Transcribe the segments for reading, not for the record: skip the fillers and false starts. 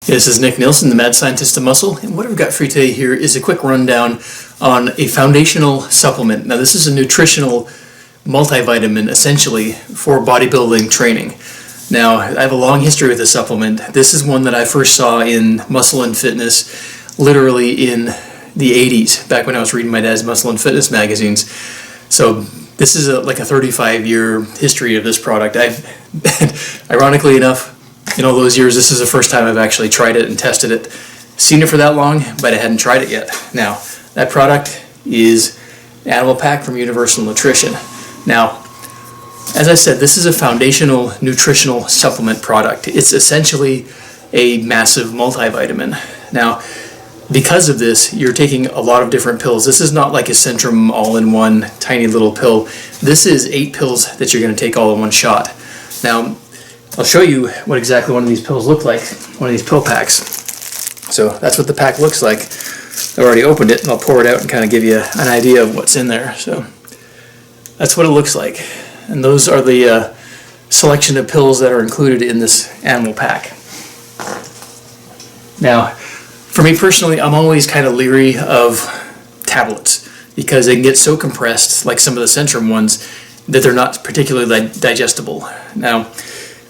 This is Nick Nielsen, the Mad Scientist of Muscle, and what I've got for you today here is a quick rundown on a foundational supplement. Now this is a nutritional multivitamin essentially for bodybuilding training. Now I have a long history with this supplement. This is one that I first saw in Muscle and Fitness literally in the 80s, back when I was reading my dad's Muscle and Fitness magazines. So this is like a 35-year history of this product. Ironically enough, in all those years, this is the first time I've actually tried it and tested it. Seen it for that long, but I hadn't tried it yet. Now, that product is Animal Pak from Universal Nutrition. Now, as I said, this is a foundational nutritional supplement product. It's essentially a massive multivitamin. Now, because of this, you're taking a lot of different pills. This is not like a Centrum all-in-one tiny little pill. This is 8 pills that you're going to take all in one shot. Now, I'll show you what exactly one of these pills look like, one of these pill packs. So that's what the pack looks like. I've already opened it and I'll pour it out and kind of give you an idea of what's in there. So that's what it looks like. And those are the selection of pills that are included in this Animal Pak. Now, for me personally, I'm always kind of leery of tablets because they can get so compressed, like some of the Centrum ones, that they're not particularly digestible. Now,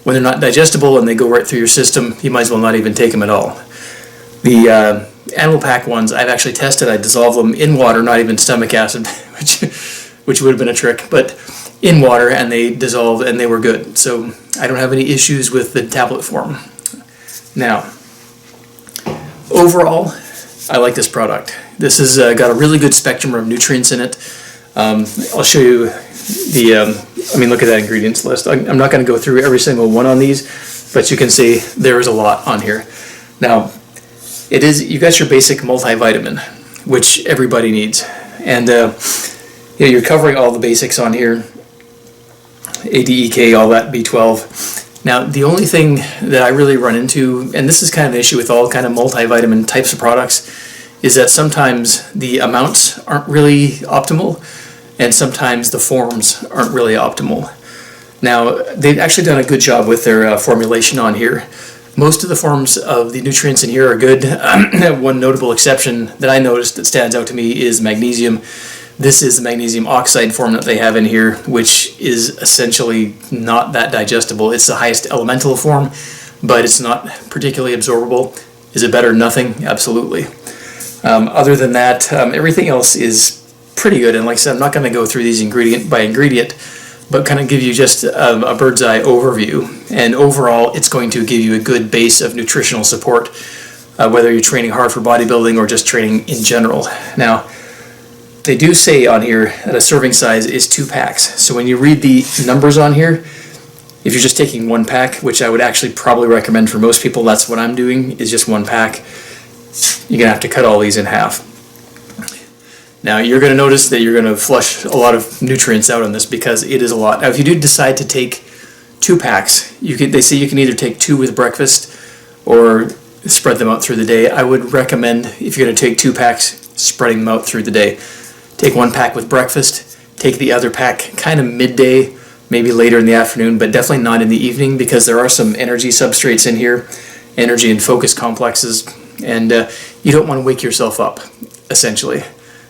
when they're not digestible and they go right through your system, you might as well not even take them at all. The Animal Pak ones, I've actually tested. I dissolve them in water, not even stomach acid, which would have been a trick, but in water, and they dissolved and they were good. So I don't have any issues with the tablet form. Now, overall, I like this product. This has got a really good spectrum of nutrients in it. I'll show you look at that ingredients list. I'm not going to go through every single one on these, but you can see there's a lot on here. Now, you got your basic multivitamin, which everybody needs. And you're covering all the basics on here. ADEK, all that, B12. Now, the only thing that I really run into, and this is kind of an issue with all kind of multivitamin types of products, is that sometimes the amounts aren't really optimal, and sometimes the forms aren't really optimal. Now, they've actually done a good job with their formulation on here. Most of the forms of the nutrients in here are good. One notable exception that I noticed that stands out to me is magnesium. This is the magnesium oxide form that they have in here, which is essentially not that digestible. It's the highest elemental form, but it's not particularly absorbable. Is it better than nothing? Absolutely. Other than that, everything else is pretty good. And like I said, I'm not going to go through these ingredient by ingredient, but kind of give you just a bird's eye overview. And overall, it's going to give you a good base of nutritional support, whether you're training hard for bodybuilding or just training in general. Now, they do say on here that a serving size is 2 packs. So when you read the numbers on here, if you're just taking 1 pack, which I would actually probably recommend for most people, that's what I'm doing, is just 1 pack, you're going to have to cut all these in half. Now, you're going to notice that you're going to flush a lot of nutrients out on this because it is a lot. Now, if you do decide to take 2 packs, they say you can either take 2 with breakfast or spread them out through the day. I would recommend, if you're going to take 2 packs, spreading them out through the day. Take 1 pack with breakfast, take the other pack kind of midday, maybe later in the afternoon, but definitely not in the evening because there are some energy substrates in here, energy and focus complexes, and you don't want to wake yourself up, essentially.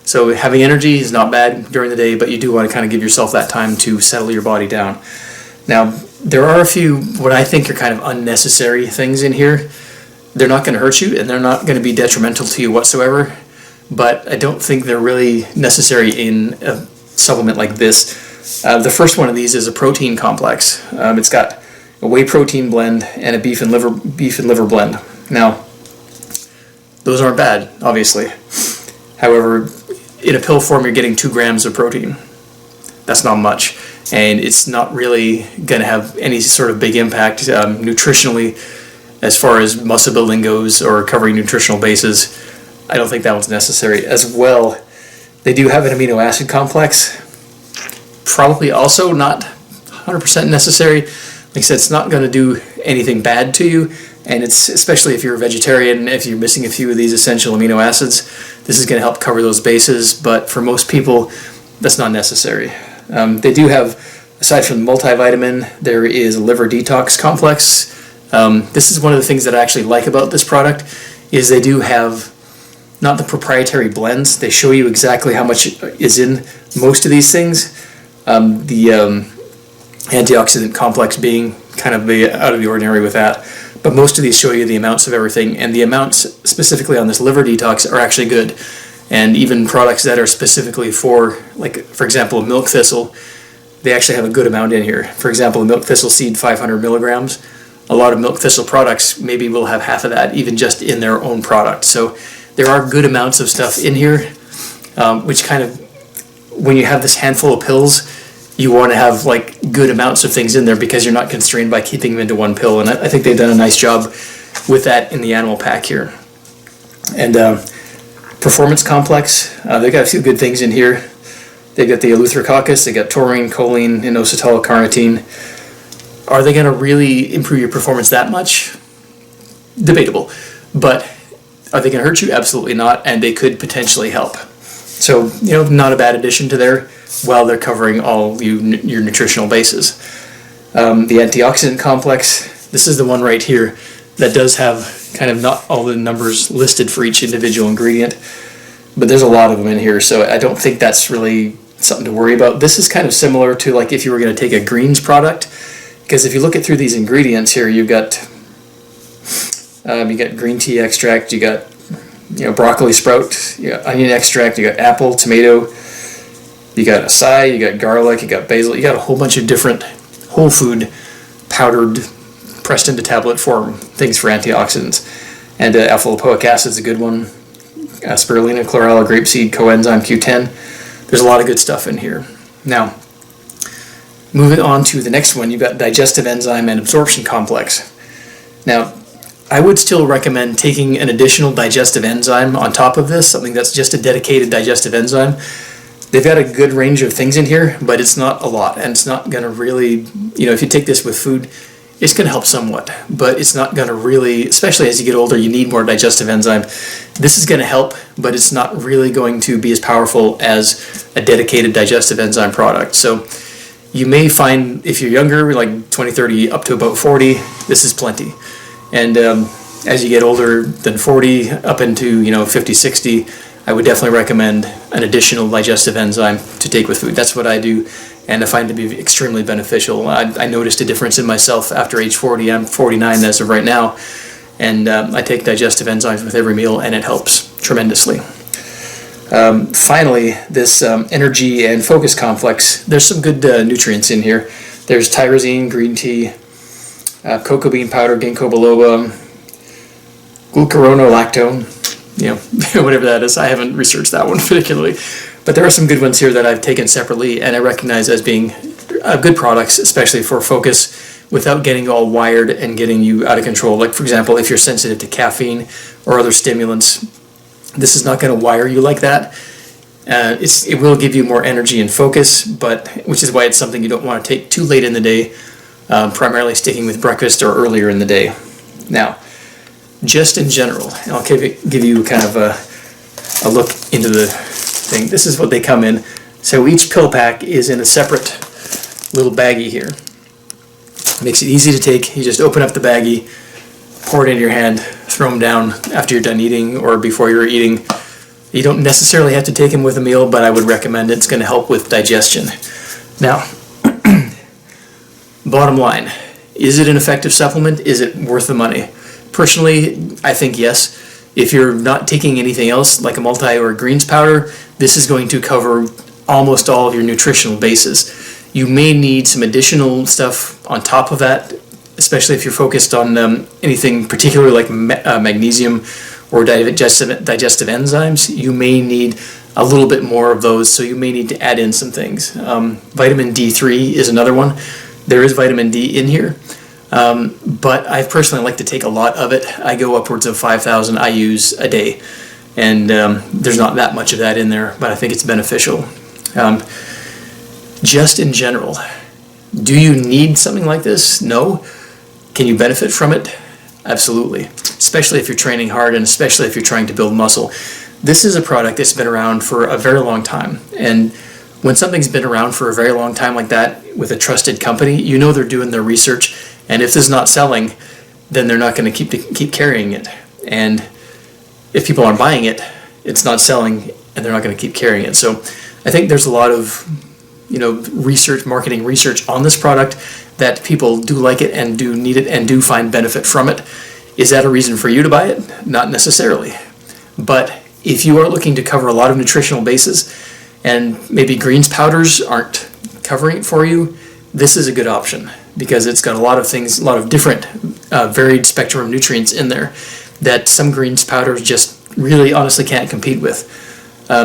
So having energy is not bad during the day, but you do want to kind of give yourself that time to settle your body down. Now, there are a few what I think are kind of unnecessary things in here. They're not going to hurt you, and they're not going to be detrimental to you whatsoever, but I don't think they're really necessary in a supplement like this. The first one of these is a protein complex. It's got a whey protein blend and a beef and liver blend. Now, those aren't bad, obviously. However, in a pill form, you're getting 2 grams of protein. That's not much, and it's not really going to have any sort of big impact nutritionally as far as muscle building goes or covering nutritional bases. I don't think that one's necessary. As well, they do have an amino acid complex, probably also not 100% necessary. Like I said, it's not going to do anything bad to you, and it's especially if you're a vegetarian, if you're missing a few of these essential amino acids, this is going to help cover those bases, but for most people, that's not necessary. They do have, aside from the multivitamin, there is a liver detox complex This is one of the things that I actually like about this product, is they do have not the proprietary blends. They show you exactly how much is in most of these things. The antioxidant complex being kind of out of the ordinary with that. But most of these show you the amounts of everything, and the amounts specifically on this liver detox are actually good. And even products that are specifically for, like, for example, milk thistle, they actually have a good amount in here. For example, milk thistle seed, 500 milligrams. A lot of milk thistle products maybe will have half of that, even just in their own product. So there are good amounts of stuff in here, which kind of, when you have this handful of pills, you want to have like good amounts of things in there because you're not constrained by keeping them into one pill. And I think they've done a nice job with that in the Animal Pak here. And Performance Complex, they've got a few good things in here. They've got the eleutherococcus, they got taurine, choline, inositol, carnitine. Are they going to really improve your performance that much? Debatable. But are they going to hurt you? Absolutely not, and they could potentially help. So, not a bad addition to there while they're covering all your nutritional bases. The antioxidant complex, this is the one right here that does have kind of not all the numbers listed for each individual ingredient, but there's a lot of them in here, so I don't think that's really something to worry about. This is kind of similar to like if you were going to take a greens product, because if you look at through these ingredients here, you got green tea extract, you got broccoli sprout, you got onion extract, you got apple, tomato, you got acai, you got garlic, you got basil, you got a whole bunch of different whole food powdered, pressed into tablet form things for antioxidants. And alpha-lipoic acid is a good one. Spirulina, chlorella, grapeseed, coenzyme Q10. There's a lot of good stuff in here. Now, moving on to the next one, you've got digestive enzyme and absorption complex. Now, I would still recommend taking an additional digestive enzyme on top of this, something that's just a dedicated digestive enzyme. They've got a good range of things in here, but it's not a lot, and it's not going to really, if you take this with food, it's going to help somewhat, but it's not going to really, especially as you get older, you need more digestive enzyme. This is going to help, but it's not really going to be as powerful as a dedicated digestive enzyme product. So you may find, if you're younger, like 20, 30, up to about 40, this is plenty. And as you get older than 40, up into 50, 60, I would definitely recommend an additional digestive enzyme to take with food. That's what I do, and I find it to be extremely beneficial. I noticed a difference in myself after age 40. I'm 49 as of right now, and I take digestive enzymes with every meal, and it helps tremendously. Finally, this energy and focus complex, there's some good nutrients in here. There's tyrosine, green tea, cocoa bean powder, ginkgo biloba, glucuronolactone, whatever that is. I haven't researched that one particularly, but there are some good ones here that I've taken separately and I recognize as being good products, especially for focus, without getting all wired and getting you out of control. Like, for example, if you're sensitive to caffeine or other stimulants, this is not going to wire you like that. It will give you more energy and focus, but which is why it's something you don't want to take too late in the day, primarily sticking with breakfast or earlier in the day. Now, just in general, and I'll give you kind of a look into the thing. This is what they come in. So each pill pack is in a separate little baggie here. Makes it easy to take. You just open up the baggie, pour it into your hand, throw them down after you're done eating or before you're eating. You don't necessarily have to take them with a meal, but I would recommend it. It's going to help with digestion. Now, bottom line, is it an effective supplement? Is it worth the money? Personally, I think yes. If you're not taking anything else, like a multi or a greens powder, this is going to cover almost all of your nutritional bases. You may need some additional stuff on top of that, especially if you're focused on anything particularly like magnesium or digestive enzymes. You may need a little bit more of those, so you may need to add in some things. Vitamin D3 is another one. There is vitamin D in here. But I personally like to take a lot of it. I go upwards of 5,000 IUs a day, and there's not that much of that in there, but I think it's beneficial. Just in general, do you need something like this? No. Can you benefit from it? Absolutely, especially if you're training hard and especially if you're trying to build muscle. This is a product that's been around for a very long time, and when something's been around for a very long time like that with a trusted company, they're doing their research. And if this is not selling, then they're not going to keep carrying it. And if people aren't buying it, it's not selling, and they're not going to keep carrying it. So I think there's a lot of marketing research on this product, that people do like it and do need it and do find benefit from it. Is that a reason for you to buy it? Not necessarily. But if you are looking to cover a lot of nutritional bases and maybe greens powders aren't covering it for you, this is a good option, because it's got a lot of things, a lot of different varied spectrum of nutrients in there that some greens powders just really honestly can't compete with.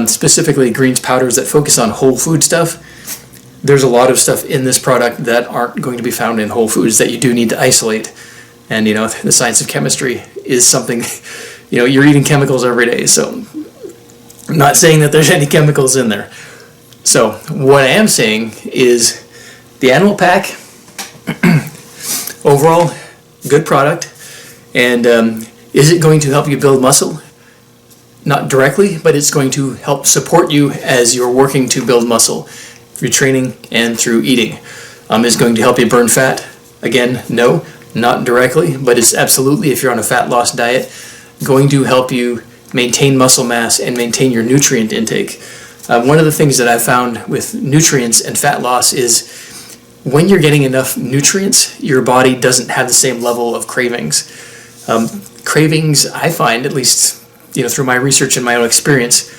Specifically greens powders that focus on whole food stuff. There's a lot of stuff in this product that aren't going to be found in whole foods that you do need to isolate. And the science of chemistry is something, you're eating chemicals every day, so I'm not saying that there's any chemicals in there. So what I am saying is the Animal Pak, overall, good product. And is it going to help you build muscle? Not directly, but it's going to help support you as you're working to build muscle through training and through eating. Is it going to help you burn fat? Again, no, not directly, but it's absolutely, if you're on a fat loss diet, going to help you maintain muscle mass and maintain your nutrient intake. One of the things that I've found with nutrients and fat loss is when you're getting enough nutrients, your body doesn't have the same level of cravings. Cravings, I find, at least through my research and my own experience,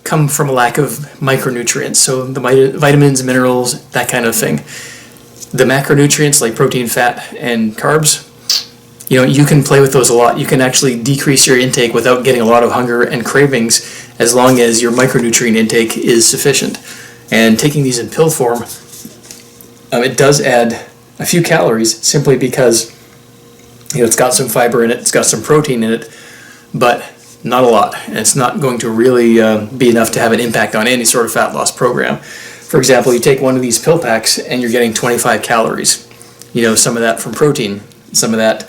come from a lack of micronutrients. So the vitamins, minerals, that kind of thing. The macronutrients like protein, fat, and carbs, you can play with those a lot. You can actually decrease your intake without getting a lot of hunger and cravings, as long as your micronutrient intake is sufficient. And taking these in pill form, it does add a few calories simply because it's got some fiber in it, it's got some protein in it, but not a lot. And it's not going to really be enough to have an impact on any sort of fat loss program. For example, you take one of these pill packs and you're getting 25 calories. Some of that from protein, some of that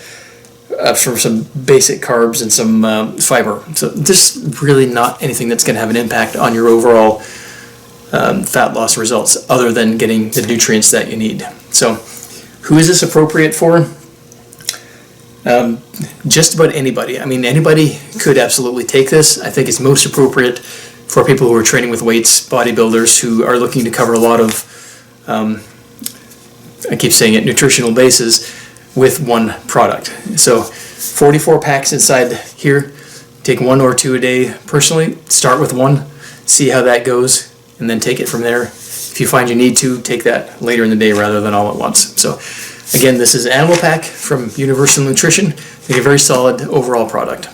from some basic carbs and some fiber. So just really not anything that's going to have an impact on your overall fat loss results, other than getting the nutrients that you need. So who is this appropriate for? Just about anybody. Anybody could absolutely take this. I think it's most appropriate for people who are training with weights, bodybuilders who are looking to cover a lot of, I keep saying it, nutritional bases with one product. So 44 packs inside here. Take 1 or 2 a day. Personally, start with 1, see how that goes, and then take it from there. If you find you need to, take that later in the day rather than all at once. So again, this is Animal Pak from Universal Nutrition. I think a very solid overall product.